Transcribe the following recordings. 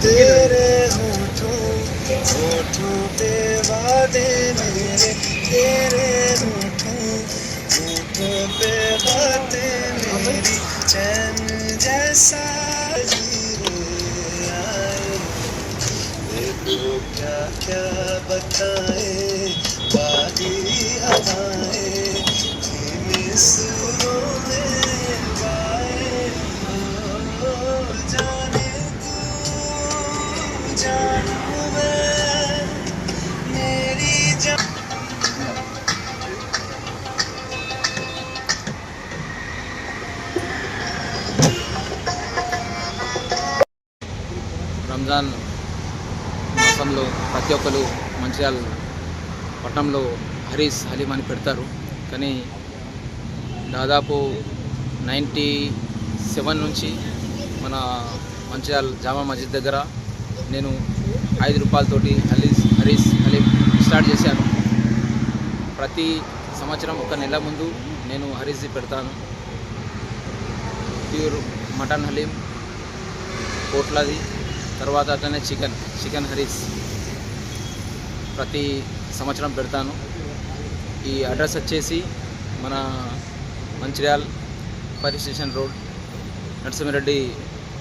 तेरे होठों पे वादे मेरे, तेरे होठों पे बातें मेरी, चैन जैसा जीने आए। देखो क्या क्या बताए बागी हवाएं, धीमे सुरों में गाए। ओ जाने तू जानू मैं, मेरी जान। రంజాన్ మాసంలో ప్రతి ఒక్కరు మంచిర్యాల పట్టణంలో హరీస్ హలీం అని పెడతారు. కానీ దాదాపు 97 నుంచి మన మంచిర్యాల జామా మస్జిద్ దగ్గర నేను 5 రూపాయలతోటి హరీస్ హలీం స్టార్ట్ చేశాను. ప్రతి సంవత్సరం ఒక నెల ముందు నేను హరీస్ది పెడతాను. ప్యూర్ మటన్ హలీం, పోట్లది, తర్వాత అట్లనే చికెన్ హరీస్ ప్రతి సంవత్సరం పెడతాను. ఈ అడ్రస్ వచ్చేసి మన Mancherial fire station road, Narasimha Reddy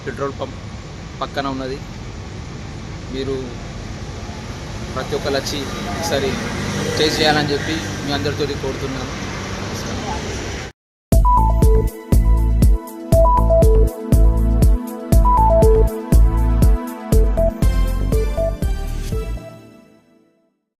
petrol pump పక్కన ఉన్నది. మీరు ప్రతి ఒక్కరు వచ్చి ఒకసారి టేస్ట్ చేయాలని చెప్పి మీ అందరితో కోరుతున్నాను.